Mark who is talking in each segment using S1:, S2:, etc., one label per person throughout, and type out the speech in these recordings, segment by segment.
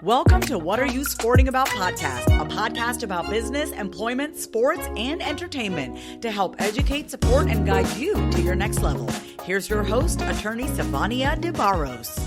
S1: Welcome to What Are You Sporting About podcast, a podcast about business, employment, sports, and entertainment to help educate, support, and guide you to your next level. Here's your host, attorney Stacia de Barros.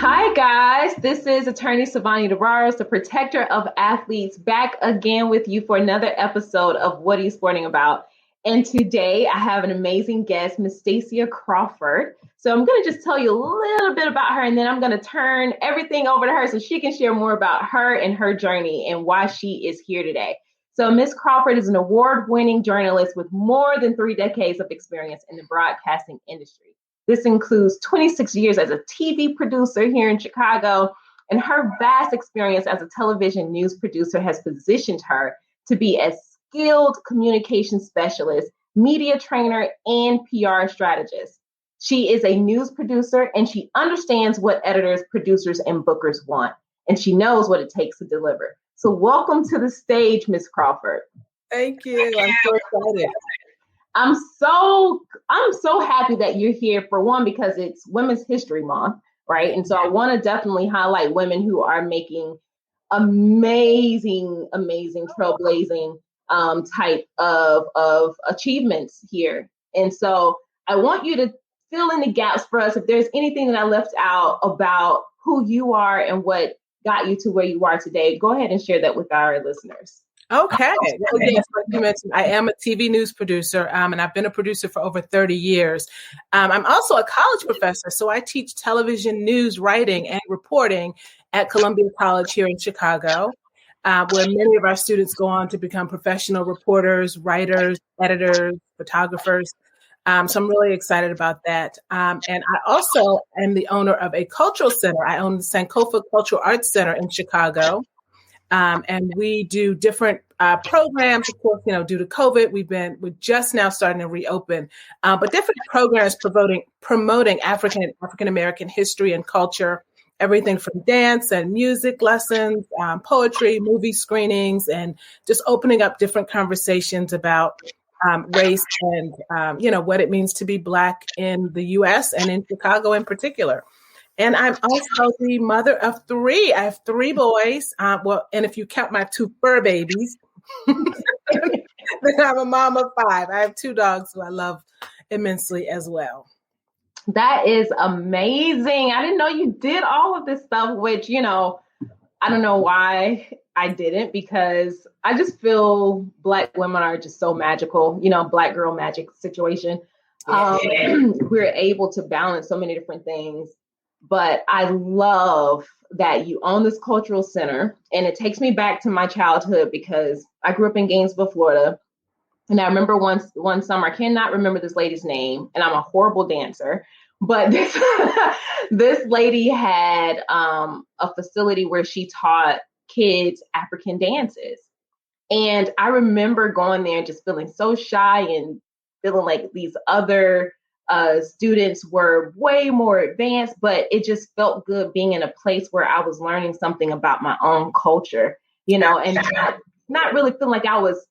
S2: Hi, guys. This is attorney Stacia de Barros, the protector of athletes, back again with you for another episode of What Are You Sporting About? And today I have an amazing guest, Miss Stacia Crawford. So I'm going to just tell you a little bit about her, and then I'm going to turn everything over to her so she can share more about her and her journey and why she is here today. So Miss Crawford is an award-winning journalist with more than 3 decades of experience in the broadcasting industry. This includes 26 years as a TV producer here in Chicago, and her vast experience as a television news producer has positioned her to be a skilled communication specialist, media trainer, and PR strategist. She is a news producer, and she understands what editors, producers, and bookers want, and she knows what it takes to deliver. So welcome to the stage, Miss Crawford.
S3: Thank you. I'm so excited.
S2: I'm so happy that you're here, for one, because it's Women's History Month, right? And so I want to definitely highlight women who are making amazing trailblazing type of achievements here. And so I want you to fill in the gaps for us if there's anything that I left out about who you are and what got you to where you are today. Go ahead and share that with our listeners.
S3: Okay. Well, yes, like you mentioned, I am a TV news producer, and I've been a producer for over 30 years. I'm also a college professor, so I teach television news writing and reporting at Columbia College here in Chicago, where many of our students go on to become professional reporters, writers, editors, photographers. So I'm really excited about that. And I also am the owner of a cultural center. I own the Sankofa Cultural Arts Center in Chicago. And we do different programs, of course, due to COVID, we're just now starting to reopen, but different programs promoting African-American history and culture, everything from dance and music lessons, poetry, movie screenings, and just opening up different conversations about race and, what it means to be Black in the U.S. and in Chicago in particular. And I'm also the mother of 3. I have 3 boys. And if you count my 2 fur babies, then I'm a mom of 5. I have 2 dogs who I love immensely as well.
S2: That is amazing. I didn't know you did all of this stuff, which, I don't know why I didn't, because I just feel Black women are just so magical, Black girl magic situation. We're able to balance so many different things. But I love that you own this cultural center, and it takes me back to my childhood because I grew up in Gainesville, Florida. And I remember one summer, I cannot remember this lady's name, and I'm a horrible dancer, but this lady had a facility where she taught kids African dances. And I remember going there and just feeling so shy and feeling like these other students were way more advanced, but it just felt good being in a place where I was learning something about my own culture, and not really feeling like I was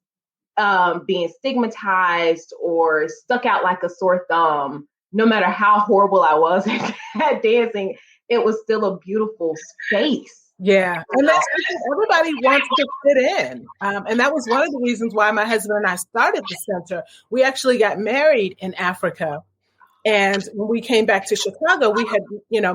S2: being stigmatized or stuck out like a sore thumb. No matter how horrible I was at dancing, it was still a beautiful space.
S3: Yeah. And that's because everybody wants to fit in. And that was one of the reasons why my husband and I started the center. We actually got married in Africa. And when we came back to Chicago, we had,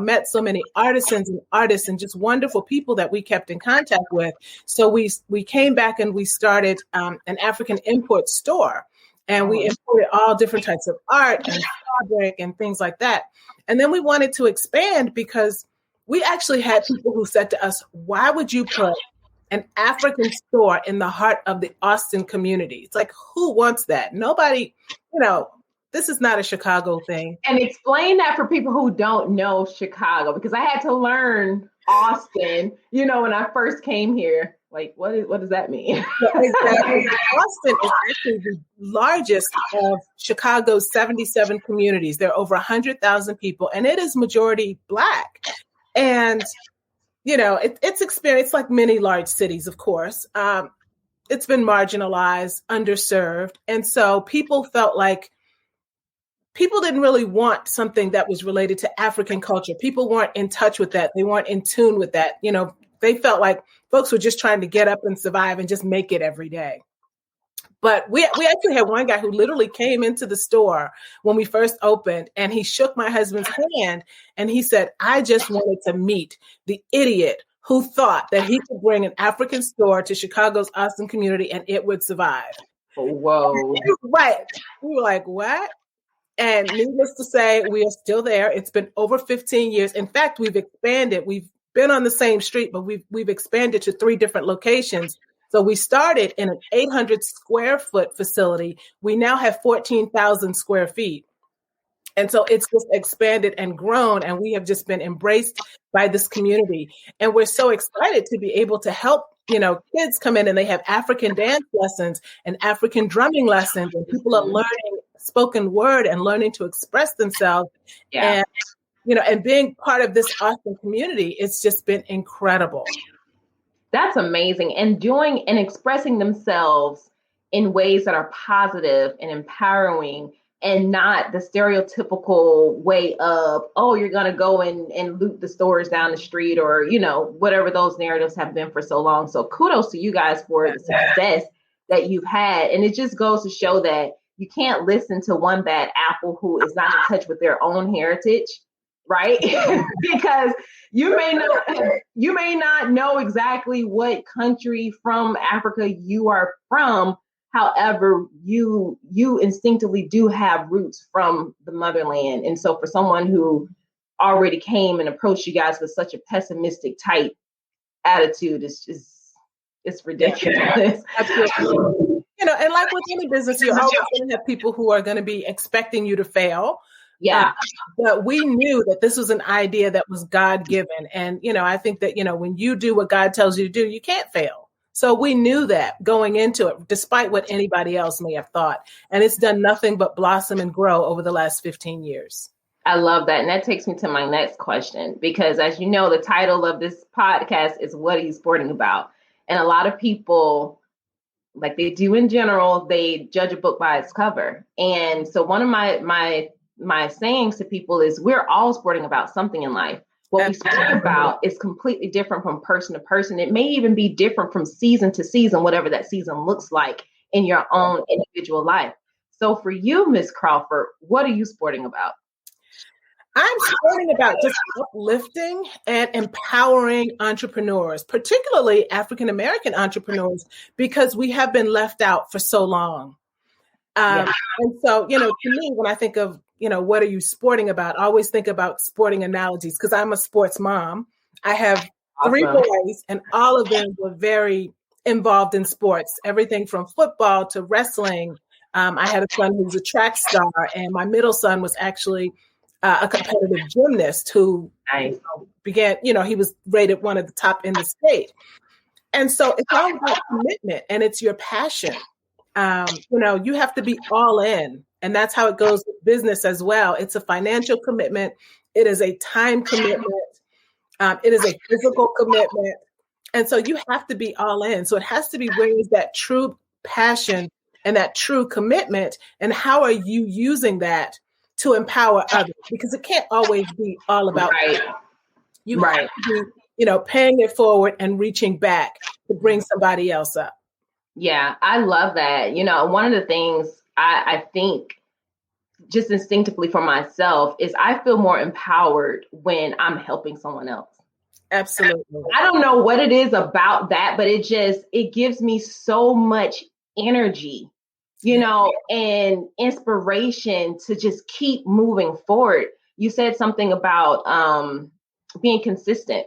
S3: met so many artisans and artists and just wonderful people that we kept in contact with. So we came back and we started an African import store, and we imported all different types of art and fabric and things like that. And then we wanted to expand because we actually had people who said to us, why would you put an African store in the heart of the Austin community? It's like, who wants that? Nobody, this is not a Chicago thing.
S2: And explain that for people who don't know Chicago, because I had to learn Austin, when I first came here. Like, what does that mean?
S3: Exactly. Austin is actually the largest of Chicago's 77 communities. There are over 100,000 people, and it is majority Black. And, it's experienced like many large cities, of course. It's been marginalized, underserved. And so people felt like people didn't really want something that was related to African culture. People weren't in touch with that. They weren't in tune with that. They felt like folks were just trying to get up and survive and just make it every day. But we actually had one guy who literally came into the store when we first opened, and he shook my husband's hand and he said, I just wanted to meet the idiot who thought that he could bring an African store to Chicago's Austin community and it would survive.
S2: Whoa.
S3: Right. We were like, what? And needless to say, we are still there. It's been over 15 years. In fact, we've expanded. We've been on the same street, but we've expanded to 3 different locations. So we started in an 800 square foot facility. We now have 14,000 square feet. And so it's just expanded and grown, and we have just been embraced by this community. And we're so excited to be able to help, kids come in and they have African dance lessons and African drumming lessons, and people are learning spoken word and learning to express themselves. Yeah. And being part of this awesome community, it's just been incredible.
S2: That's amazing. And doing and expressing themselves in ways that are positive and empowering, and not the stereotypical way of, oh, you're going to go and loot the stores down the street, or, whatever those narratives have been for so long. So kudos to you guys for the success that you've had. And it just goes to show that you can't listen to one bad apple who is not in touch with their own heritage, right? Because you may not know exactly what country from Africa you are from. However, you instinctively do have roots from the motherland. And so for someone who already came and approached you guys with such a pessimistic type attitude, it's ridiculous.
S3: Absolutely. And like with any business, you're always going to have people who are going to be expecting you to fail.
S2: Yeah.
S3: But we knew that this was an idea that was God-given. And, I think that, when you do what God tells you to do, you can't fail. So we knew that going into it, despite what anybody else may have thought. And it's done nothing but blossom and grow over the last 15 years.
S2: I love that. And that takes me to my next question, because as you know, the title of this podcast is What Are You Sporting About? And a lot of people, like they do in general, they judge a book by its cover. And so one of my sayings to people is, we're all sporting about something in life. What we speak about is completely different from person to person. It may even be different from season to season, whatever that season looks like in your own individual life. So for you, Ms. Crawford, what are you sporting about?
S3: I'm sporting about just uplifting and empowering entrepreneurs, particularly African-American entrepreneurs, because we have been left out for so long. And so, to me, when I think of, what are you sporting about? I always think about sporting analogies, because I'm a sports mom. I have 3 boys, and all of them were very involved in sports, everything from football to wrestling. I had a son who's a track star, and my middle son was actually a competitive gymnast who began, he was rated one of the top in the state. And so it's all about commitment, and it's your passion. You have to be all in. And that's how it goes with business as well. It's a financial commitment. It is a time commitment. It is a physical commitment. And so you have to be all in. So it has to be, where is that true passion and that true commitment? And how are you using that to empower others? Because it can't always be all about you. Have to be, paying it forward and reaching back to bring somebody else up.
S2: Yeah, I love that. One of the things I think just instinctively for myself is I feel more empowered when I'm helping someone else.
S3: Absolutely.
S2: I don't know what it is about that, but it gives me so much energy, and inspiration to just keep moving forward. You said something about being consistent.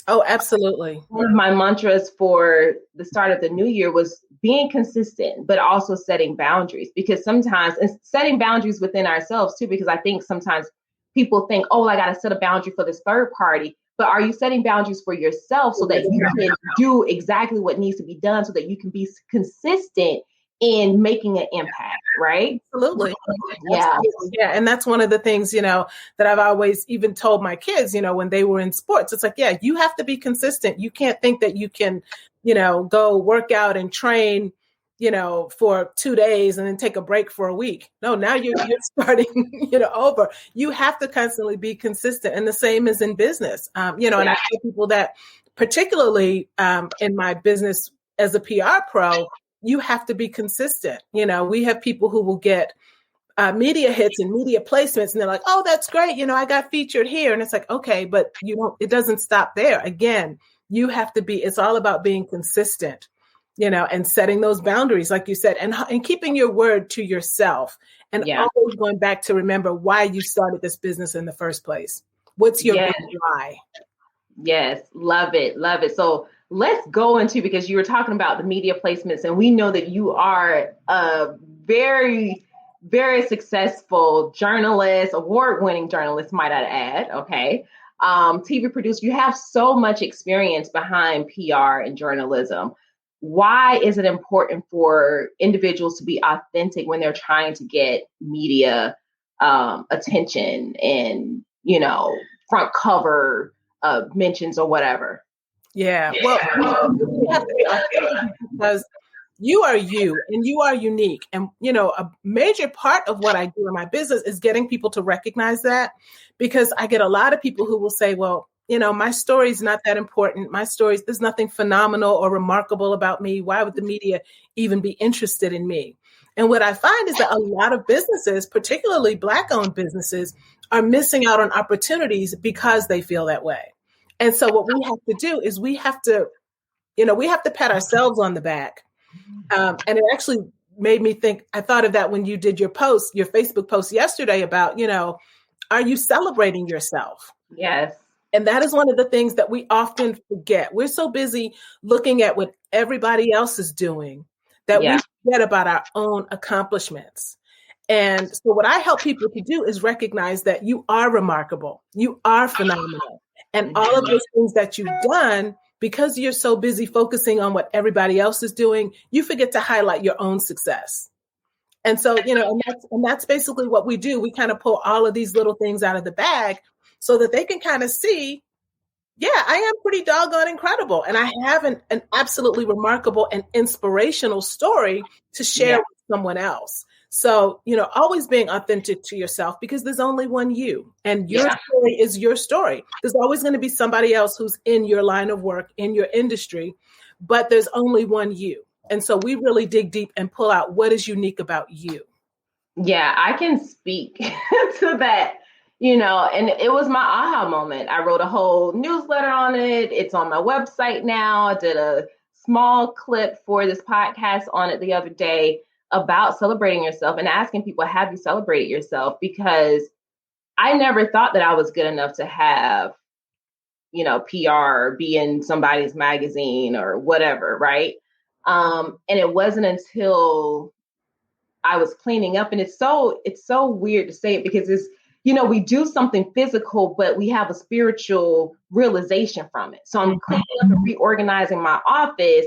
S3: Oh, absolutely.
S2: One of my mantras for the start of the new year was being consistent, but also setting boundaries, because sometimes, and setting boundaries within ourselves too, because I think sometimes people think, oh, I got to set a boundary for this third party. But are you setting boundaries for yourself so that you can do exactly what needs to be done, so that you can be consistent in making an impact, right?
S3: Absolutely.
S2: Yeah.
S3: Absolutely. Yeah. And that's one of the things, that I've always even told my kids, when they were in sports. It's like, yeah, you have to be consistent. You can't think that you can, go work out and train, for 2 days and then take a break for a week. No, now you're starting, over. You have to constantly be consistent. And the same is in business. And I tell people that particularly in my business as a PR pro, you have to be consistent. We have people who will get media hits and media placements, and they're like, oh, that's great. I got featured here. And it's like, okay, but it doesn't stop there. Again, you have to it's all about being consistent, and setting those boundaries, like you said, and keeping your word to yourself, and always going back to remember why you started this business in the first place. What's your big why? Yes.
S2: Love it. Love it. So let's go into, because you were talking about the media placements, and we know that you are a very, very successful journalist, award-winning journalist, might I add. Okay. TV producer. You have so much experience behind PR and journalism. Why is it important for individuals to be authentic when they're trying to get media attention and, front cover mentions or whatever?
S3: Yeah. Well, you have to be authentic because you are you and you are unique. And, a major part of what I do in my business is getting people to recognize that, because I get a lot of people who will say, well, my story is not that important. There's nothing phenomenal or remarkable about me. Why would the media even be interested in me? And what I find is that a lot of businesses, particularly Black-owned businesses, are missing out on opportunities because they feel that way. And so what we have to do is we have to pat ourselves on the back. And it actually made me think, I thought of that when you did your Facebook post yesterday about, are you celebrating yourself?
S2: Yes.
S3: And that is one of the things that we often forget. We're so busy looking at what everybody else is doing that we forget about our own accomplishments. And so what I help people to do is recognize that you are remarkable. You are phenomenal. And all of those things that you've done, because you're so busy focusing on what everybody else is doing, you forget to highlight your own success. And so, and that's basically what we do. We kind of pull all of these little things out of the bag so that they can kind of see, I am pretty doggone incredible. And I have an absolutely remarkable and inspirational story to share with someone else. So, always being authentic to yourself, because there's only one you, and your story is your story. There's always going to be somebody else who's in your line of work, in your industry, but there's only one you. And so we really dig deep and pull out what is unique about you.
S2: Yeah, I can speak to that, and it was my aha moment. I wrote a whole newsletter on it. It's on my website now. I did a small clip for this podcast on it the other day about celebrating yourself and asking people, have you celebrated yourself? Because I never thought that I was good enough to have, PR, be in somebody's magazine or whatever, right? And it wasn't until I was cleaning up, and it's so weird to say it, because it's, we do something physical, but we have a spiritual realization from it. So I'm cleaning up and reorganizing my office,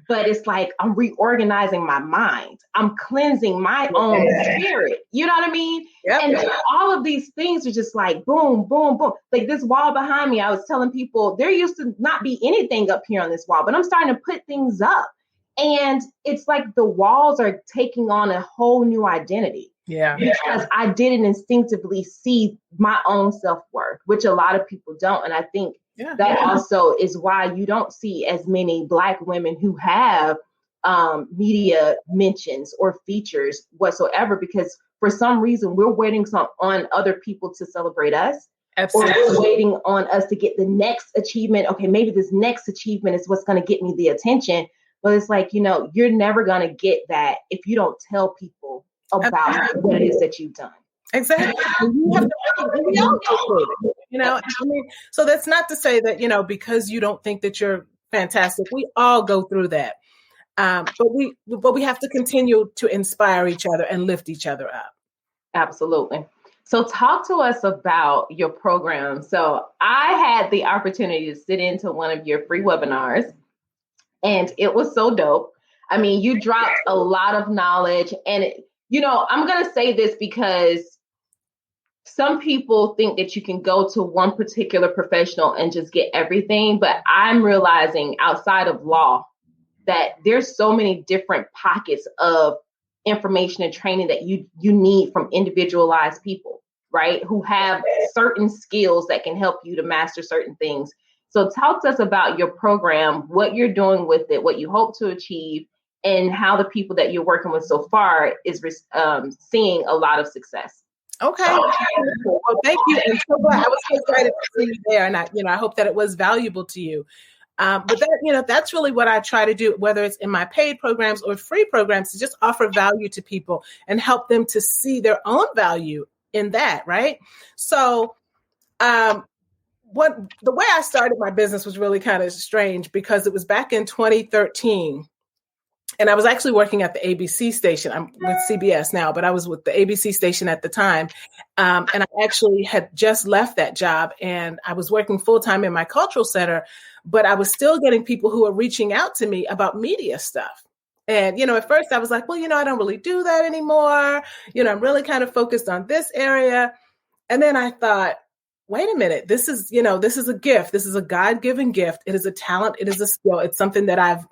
S2: but it's like I'm reorganizing my mind. I'm cleansing my own spirit. You know what I mean? Yep. And all of these things are just like boom, boom, boom. Like this wall behind me, I was telling people there used to not be anything up here on this wall, but I'm starting to put things up. And it's like the walls are taking on a whole new identity.
S3: Yeah.
S2: Because I didn't instinctively see my own self-worth, which a lot of people don't. And I think that also is why you don't see as many Black women who have media mentions or features whatsoever, because for some reason we're waiting on other people to celebrate us. Absolutely. Or we're waiting on us to get the next achievement. Okay, maybe this next achievement is what's going to get me the attention. But it's like, you're never going to get that if you don't tell people about what it is that you've done.
S3: Exactly. You have to, we all go through it, so that's not to say that, because you don't think that you're fantastic, we all go through that. But we have to continue to inspire each other and lift each other up.
S2: Absolutely. So talk to us about your program. So I had the opportunity to sit into one of your free webinars, and it was so dope. I mean, you dropped a lot of knowledge, and I'm going to say this because some people think that you can go to one particular professional and just get everything. But I'm realizing outside of law, that there's so many different pockets of information and training that you need from individualized people, right? Who have certain skills that can help you to master certain things. So talk to us about your program, what you're doing with it, what you hope to achieve, and how the people that you're working with so far is seeing a lot of success.
S3: Okay. Well, thank you. And so glad. I was so excited to see you there. And I hope that it was valuable to you. But that, that's really what I try to do, whether it's in my paid programs or free programs, to just offer value to people and help them to see their own value in that. Right. So, the way I started my business was really kind of strange, because it was back in 2013. And I was actually working at the ABC station. I'm with CBS now, but I was with the ABC station at the time. And I actually had just left that job, and I was working full time in my cultural center, but I was still getting people who were reaching out to me about media stuff. And, at first I was like, well, I don't really do that anymore. I'm really kind of focused on this area. And then I thought, wait a minute, this is a gift. This is a God-given gift. It is a talent. It is a skill. It's something that I've,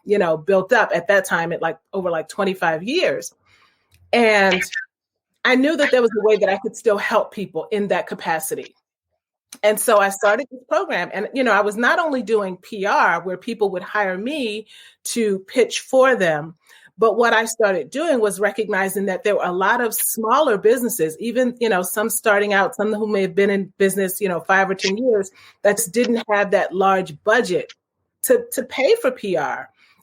S3: built up at that time at over 25 years. And I knew that there was a way that I could still help people in that capacity. And so I started this program, and, I was not only doing PR where people would hire me to pitch for them, but what I started doing was recognizing that there were a lot of smaller businesses, even, some starting out, some who may have been in business, 5 or 10 years, that didn't have that large budget to pay for PR.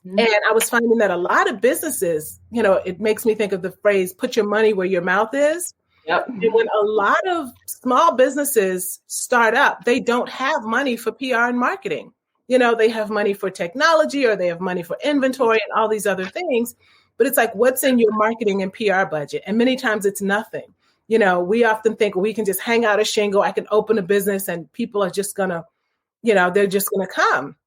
S3: Mm-hmm. And I was finding that a lot of businesses, it makes me think of the phrase, put your money where your mouth is. Yep. And when a lot of small businesses start up, they don't have money for PR and marketing. They have money for technology, or they have money for inventory and all these other things. But it's like, what's in your marketing and PR budget? And many times it's nothing. We often think we can just hang out a shingle. I can open a business and people are just going to, they're just going to come.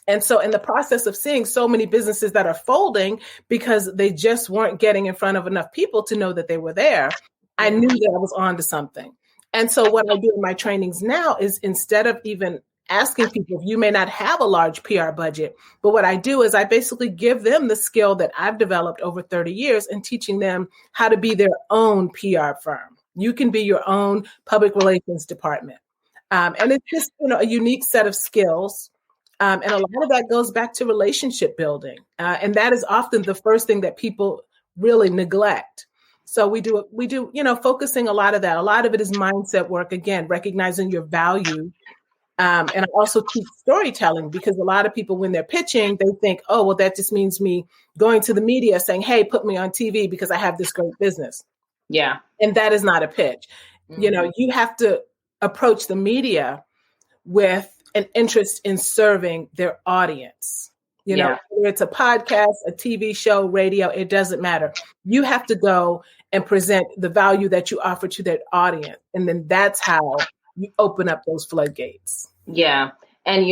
S3: And so in the process of seeing so many businesses that are folding because they just weren't getting in front of enough people to know that they were there, I knew that I was on to something. And so what I do in my trainings now is, instead of even asking people, you may not have a large PR budget, but what I do is I basically give them the skill that I've developed over 30 years and teaching them how to be their own PR firm. You can be your own public relations department. And it's just, a unique set of skills. And a lot of that goes back to relationship building. And that is often the first thing that people really neglect. So we do, focusing a lot of that. A lot of it is mindset work, again, recognizing your value. And I also teach storytelling, because a lot of people, when they're pitching, they think, oh, well, that just means me going to the media saying, hey, put me on TV because I have this great business. Yeah. And that is not a pitch. Mm-hmm. You have to approach the media with an interest in serving their audience. Whether it's a podcast, a TV show, radio, it doesn't matter. You have to go and present the value that you offer to that audience. And then that's how you open up those floodgates.
S2: Yeah. And,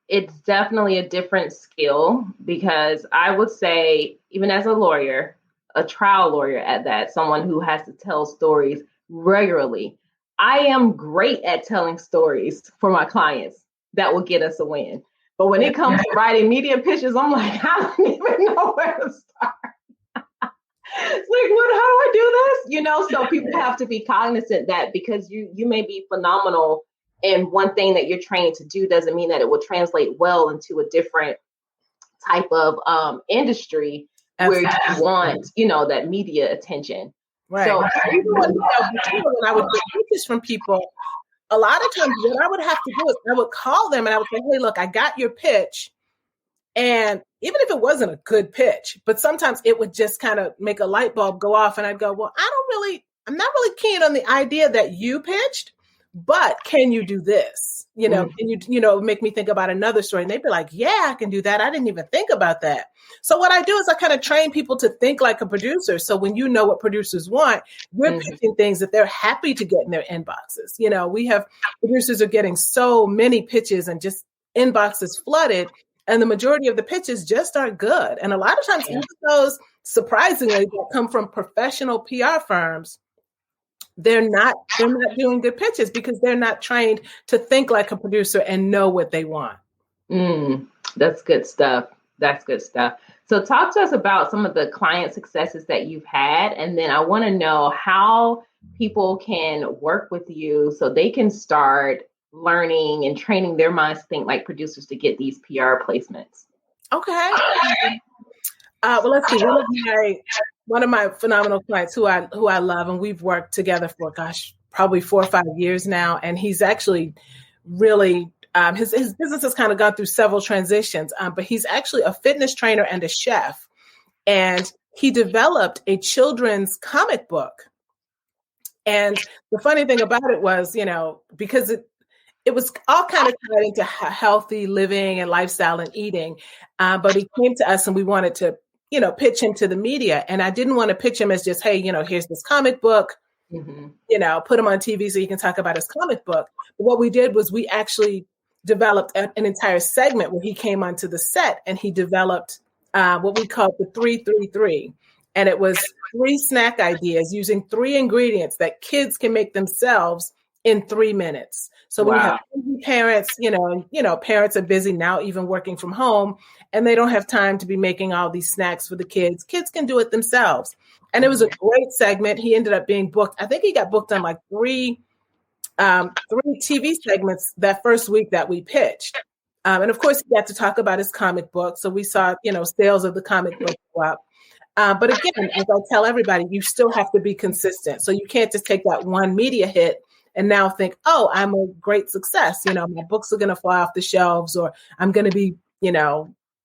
S2: it's definitely a different skill, because I would say, even as a lawyer, a trial lawyer at that, someone who has to tell stories regularly, I am great at telling stories for my clients that will get us a win. But when it comes to writing media pitches, I'm like, I don't even know where to start. It's like, how do I do this? So people have to be cognizant that because you may be phenomenal in one thing that you're trained to do doesn't mean that it will translate well into a different type of industry. Absolutely. Where you want, that media attention.
S3: Right. So even when I would get pitches from people, a lot of times what I would have to do is I would call them and I would say, hey, look, I got your pitch. And even if it wasn't a good pitch, but sometimes it would just kind of make a light bulb go off. And I'd go, well, I'm not really keen on the idea that you pitched, but can you do this? Can you, make me think about another story? And they'd be like, yeah, I can do that. I didn't even think about that. So what I do is I kind of train people to think like a producer. So when you know what producers want, we're pitching things that they're happy to get in their inboxes. We have producers are getting so many pitches and just inboxes flooded. And the majority of the pitches just aren't good. And a lot of times, even those, surprisingly, that come from professional PR firms, they're not doing good pitches because they're not trained to think like a producer and know what they want.
S2: That's good stuff. That's good stuff. So talk to us about some of the client successes that you've had. And then I want to know how people can work with you so they can start learning and training their minds to think like producers to get these PR placements.
S3: Okay. Well, let's see. One of my phenomenal clients who I love, and we've worked together for, probably 4 or 5 years now. And he's actually really, his business has kind of gone through several transitions, but he's actually a fitness trainer and a chef. And he developed a children's comic book. And the funny thing about it was, because it was all kind of tied into healthy living and lifestyle and eating. But he came to us and we wanted to, pitch him to the media. And I didn't want to pitch him as just, hey, here's this comic book, put him on TV so he can talk about his comic book. But what we did was we actually developed an entire segment where he came onto the set and he developed what we called the 3-3-3. And it was 3 snack ideas using 3 ingredients that kids can make themselves in 3 minutes. So when you have parents, parents are busy now, even working from home, and they don't have time to be making all these snacks for the kids. Kids can do it themselves. And it was a great segment. He ended up being booked. I think he got booked on like 3 TV segments that first week that we pitched. And of course, he got to talk about his comic book. So we saw, sales of the comic book go up. But again, as I tell everybody, you still have to be consistent. So you can't just take that one media hit and now think, oh, I'm a great success. My books are going to fly off the shelves, or I'm going to be,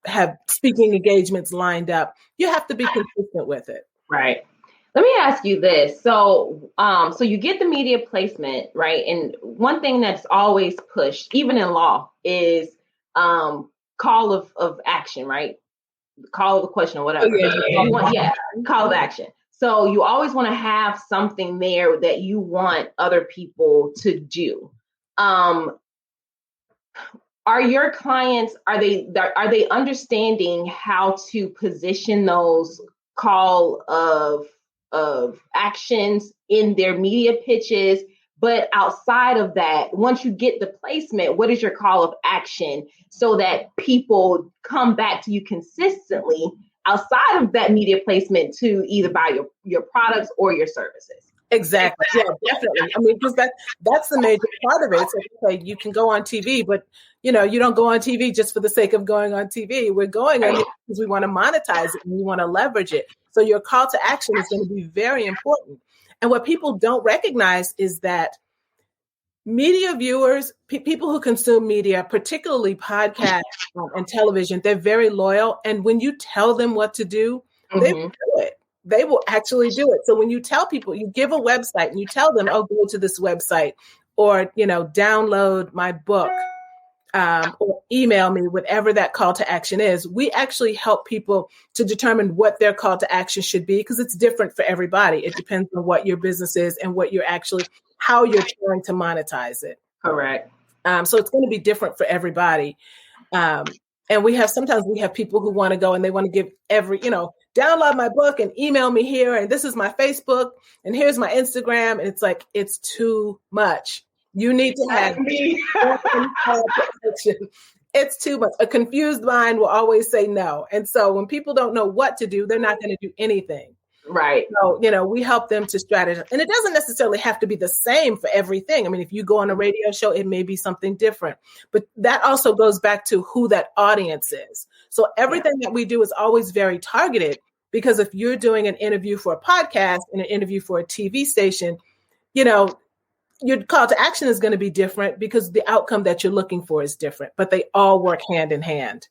S3: have speaking engagements lined up. You have to be consistent with it.
S2: Right. Let me ask you this. So, so you get the media placement, right? And one thing that's always pushed, even in law, is call of action, right? Call of the question or whatever. Call of action. So you always want to have something there that you want other people to do. Are your clients, are they understanding how to position those call of actions in their media pitches? But outside of that, once you get the placement, what is your call of action so that people come back to you consistently outside of that media placement to either buy your products or your services?
S3: Exactly. Yeah, definitely. I mean, because that's the major part of it. It's like, you can go on TV, but you don't go on TV just for the sake of going on TV. We're going on it because we want to monetize it and we want to leverage it. So your call to action is going to be very important. And what people don't recognize is that media viewers, people who consume media, particularly podcasts and television, they're very loyal. And when you tell them what to do, they will do it. They will actually do it. So when you tell people, you give a website and you tell them, oh, go to this website, or, download my book, or email me, whatever that call to action is, we actually help people to determine what their call to action should be, because it's different for everybody. It depends on what your business is and what how you're trying to monetize it.
S2: Correct.
S3: So it's going to be different for everybody. And sometimes we have people who want to go and they want to give download my book and email me here. And this is my Facebook and here's my Instagram. And it's like, it's too much. You need to have it's too much. A confused mind will always say no. And so when people don't know what to do, they're not going to do anything.
S2: Right.
S3: So, we help them to strategize. And it doesn't necessarily have to be the same for everything. I mean, if you go on a radio show, it may be something different. But that also goes back to who that audience is. So everything that we do is always very targeted, because if you're doing an interview for a podcast and an interview for a TV station, your call to action is going to be different because the outcome that you're looking for is different, but they all work hand in hand.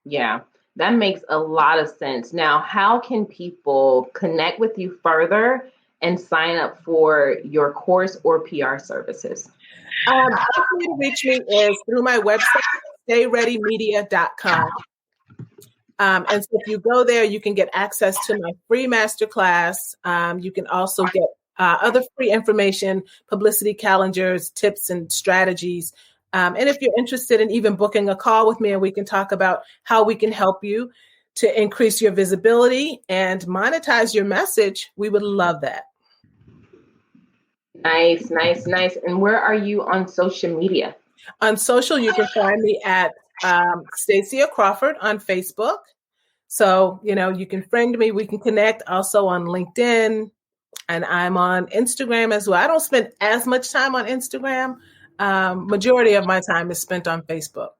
S2: Yeah. That makes a lot of sense. Now, how can people connect with you further and sign up for your course or PR services?
S3: The best way to reach me is through my website, stayreadymedia.com. And so if you go there, you can get access to my free masterclass. You can also get other free information, publicity calendars, tips and strategies. And if you're interested in even booking a call with me, and we can talk about how we can help you to increase your visibility and monetize your message, we would love that.
S2: Nice. And where are you on social media?
S3: On social, you can find me at Stacia Crawford on Facebook. So, you can friend me. We can connect also on LinkedIn. And I'm on Instagram as well. I don't spend as much time on Instagram. Majority of my time is spent on Facebook.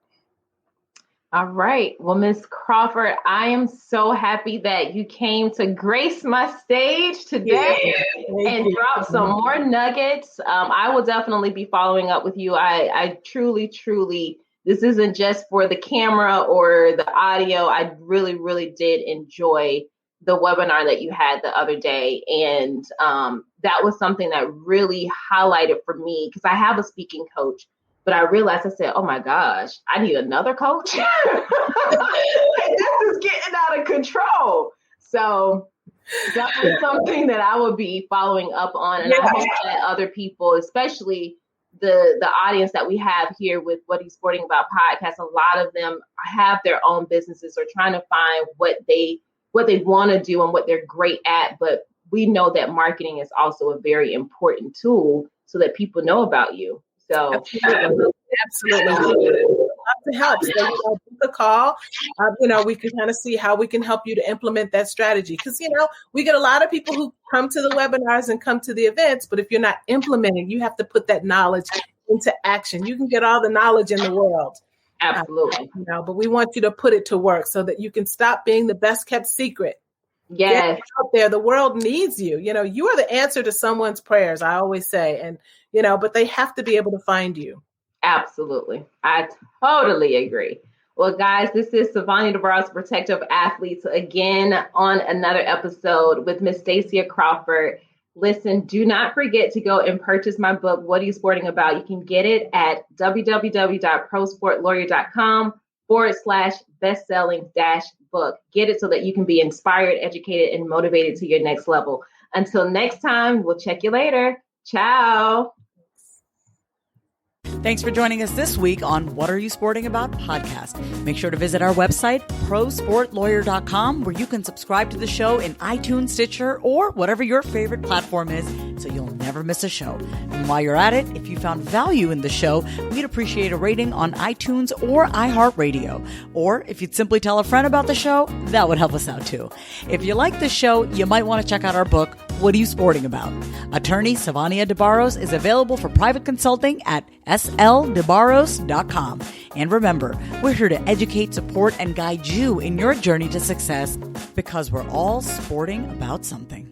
S2: All right. Well, Ms. Crawford, I am so happy that you came to grace my stage today and drop some more nuggets. I will definitely be following up with you. I truly, this isn't just for the camera or the audio. I really, really did enjoy the webinar that you had the other day. And that was something that really highlighted for me, because I have a speaking coach. But I realized, I said, oh my gosh, I need another coach. This is getting out of control. So that was something that I will be following up on. And I hope that other people, especially the audience that we have here with What Are You Sporting About podcast, a lot of them have their own businesses or trying to find what they want to do and what they're great at. But we know that marketing is also a very important tool so that people know about you. So
S3: absolutely. To help. So book a call. We can kind of see how we can help you to implement that strategy. Because, we get a lot of people who come to the webinars and come to the events, but if you're not implementing, you have to put that knowledge into action. You can get all the knowledge in the world.
S2: Absolutely.
S3: But we want you to put it to work so that you can stop being the best kept secret.
S2: Yes.
S3: Get out there. The world needs you. You are the answer to someone's prayers, I always say. And, but they have to be able to find you.
S2: Absolutely. I totally agree. Well, guys, this is Savani DeBarros, Protective Athletes, again on another episode with Miss Stacia Crawford. Listen, do not forget to go and purchase my book, What Are You Sporting About? You can get it at www.prosportlawyer.com/bestselling-book. Get it so that you can be inspired, educated, and motivated to your next level. Until next time, we'll check you later. Ciao.
S1: Thanks for joining us this week on What Are You Sporting About podcast. Make sure to visit our website, prosportlawyer.com, where you can subscribe to the show in iTunes, Stitcher, or whatever your favorite platform is, so you'll never miss a show. And while you're at it, if you found value in the show, we'd appreciate a rating on iTunes or iHeartRadio. Or if you'd simply tell a friend about the show, that would help us out too. If you like the show, you might want to check out our book, What Are You Sporting About? Attorney Savania DeBarros is available for private consulting at sldebarros.com. And remember, we're here to educate, support, and guide you in your journey to success, because we're all sporting about something.